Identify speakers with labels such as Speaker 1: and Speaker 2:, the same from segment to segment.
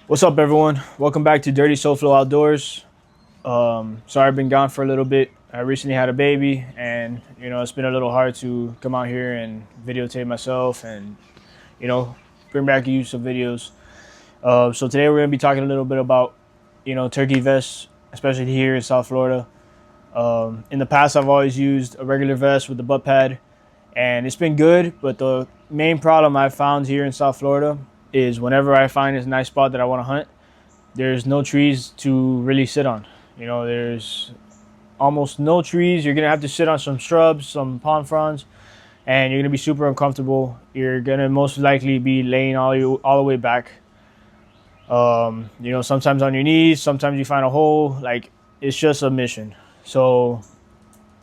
Speaker 1: What's up, everyone? Welcome back to Dirty Soulflow Outdoors. Sorry I've been gone for a little bit. I recently had a baby, and it's been a little hard to come out here and videotape myself and bring back you some videos. So today we're gonna be talking a little bit about turkey vests, especially here in South Florida. In the past, I've always used a regular vest with the butt pad, and it's been good. But the main problem I've found here in South Florida is whenever I find a nice spot that I want to hunt, there's no trees to really sit on. There's almost no trees. You're gonna have to sit on some shrubs, some palm fronds, and you're gonna be super uncomfortable. You're gonna most likely be laying all the way back. Sometimes on your knees, sometimes you find a hole. Like, it's just a mission. So,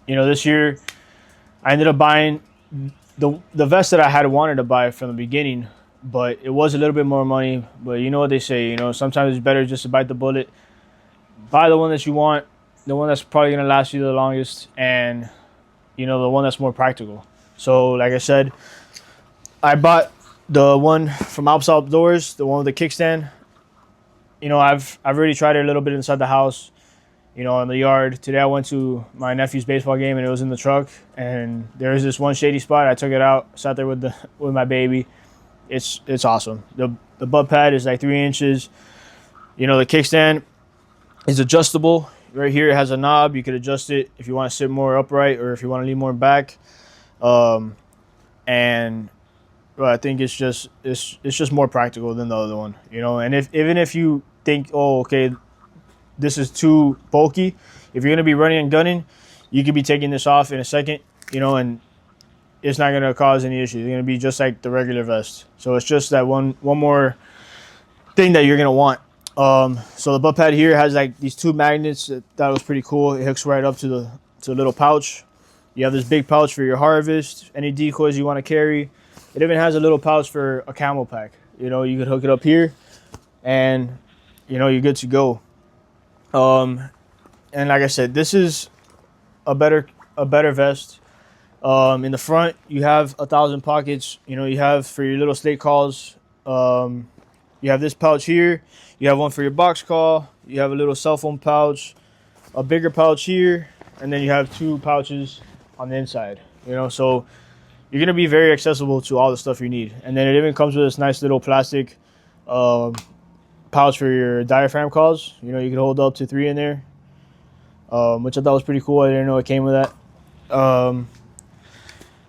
Speaker 1: this year I ended up buying the vest that I had wanted to buy from the beginning, but it was a little bit more money. But you know what they say, sometimes it's better just to bite the bullet, buy the one that you want, the one that's probably going to last you the longest, and the one that's more practical. So like I said, I bought the one from ALPS OutdoorZ, the one with the kickstand. I've already tried it a little bit inside the house, in the yard. Today I went to my nephew's baseball game, and it was in the truck, and there's this one shady spot. I took it out, sat there with my baby. It's awesome. The butt pad is like 3 inches. The kickstand is adjustable. Right here it has a knob. You could adjust it if you want to sit more upright or if you want to lean more back. And well, I think it's just more practical than the other one. And even if you think, oh, okay, this is too bulky, if you're gonna be running and gunning, you could be taking this off in a second, and it's not gonna cause any issues. It's gonna be just like the regular vest. So it's just that one more thing that you're gonna want. So the butt pad here has like these 2 magnets. That was pretty cool. It hooks right up to the little pouch. You have this big pouch for your harvest, any decoys you want to carry. It even has a little pouch for a camel pack. You could hook it up here, and you're good to go. And like I said, this is a better vest. In the front, you have 1,000 pockets. You have for your little snake calls. You have this pouch here. You have one for your box call. You have a little cell phone pouch, a bigger pouch here, and then you have 2 pouches on the inside. So you're gonna be very accessible to all the stuff you need. And then it even comes with this nice little plastic pouch for your diaphragm calls. You can hold up to 3 in there, which I thought was pretty cool. I didn't know it came with that.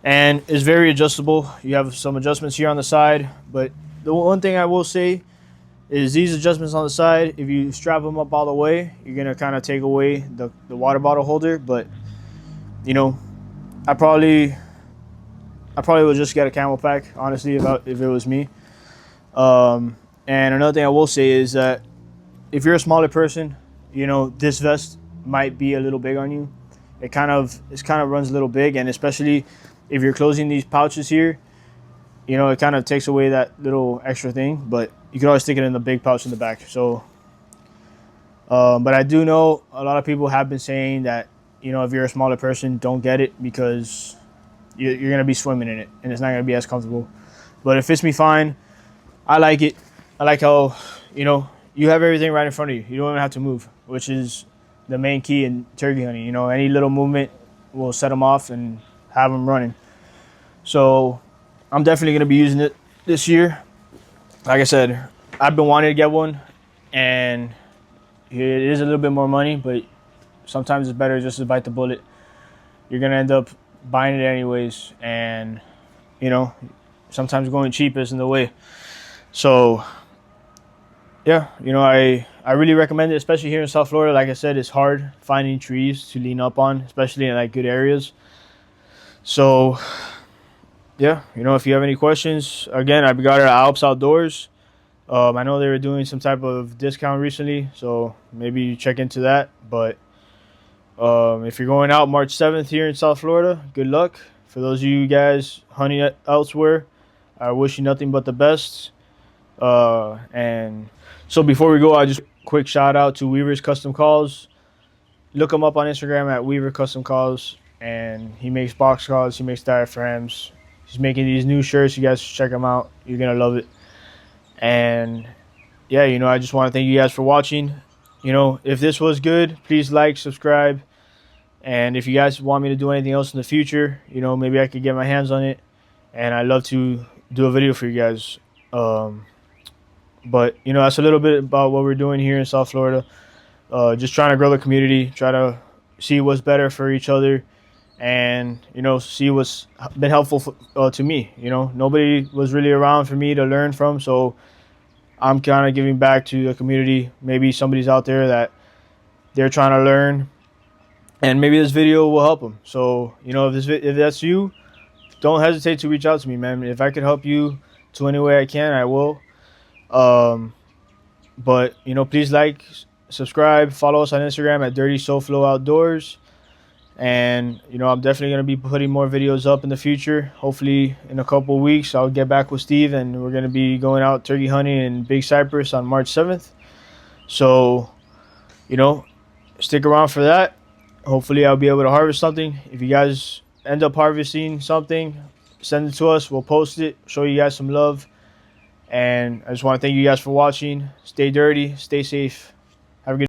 Speaker 1: And it's very adjustable. You have some adjustments here on the side, but the one thing I will say is these adjustments on the side, if you strap them up all the way, you're gonna kind of take away the water bottle holder. But I probably would just get a camel pack, honestly, if it was me. And another thing I will say is that if you're a smaller person, this vest might be a little big on you. It kind of runs a little big, and especially if you're closing these pouches here, it kind of takes away that little extra thing. But you can always stick it in the big pouch in the back. So, but I do know a lot of people have been saying that if you're a smaller person, don't get it because you're gonna be swimming in it, and it's not gonna be as comfortable. But it fits me fine. I like it. I like how you have everything right in front of you. You don't even have to move, which is the main key in turkey hunting. Any little movement will set them off and have them running. So I'm definitely gonna be using it this year. Like I said, I've been wanting to get one, and it is a little bit more money, but sometimes it's better just to bite the bullet. You're gonna end up buying it anyways, and sometimes going cheap isn't the way. So yeah, I really recommend it, especially here in South Florida. Like I said, it's hard finding trees to lean up on, especially in like good areas. So yeah, if you have any questions, again, I got it at ALPS OutdoorZ. I know they were doing some type of discount recently, so maybe you check into that. But if you're going out March 7th here in South Florida, good luck. For those of you guys hunting elsewhere, I wish you nothing but the best. And so before we go, I just quick shout out to Weaver's Custom Calls. Look him up on Instagram at Weaver Custom Calls, and he makes box calls, he makes diaphragms. He's making these new shirts. You guys should check him out. You're gonna love it. And yeah, I just want to thank you guys for watching. If this was good, please like, subscribe, and if you guys want me to do anything else in the future, maybe I could get my hands on it, and I'd love to do a video for you guys. But that's a little bit about what we're doing here in South Florida. Just trying to grow the community, try to see what's better for each other, and see what's been helpful to me. Nobody was really around for me to learn from, so I'm kind of giving back to the community. Maybe somebody's out there that they're trying to learn, and maybe this video will help them. So if that's you, don't hesitate to reach out to me, man. If I could help you to any way I can, I will. But please like, subscribe, follow us on Instagram at Dirty SoFlo Outdoors. And I'm definitely going to be putting more videos up in the future. Hopefully in a couple of weeks I'll get back with Steve, and we're going to be going out turkey hunting in Big Cypress on March 7th. So stick around for that. Hopefully I'll be able to harvest something. If you guys end up harvesting something, send it to us. We'll post it, show you guys some love. And I just want to thank you guys for watching. Stay dirty, stay safe.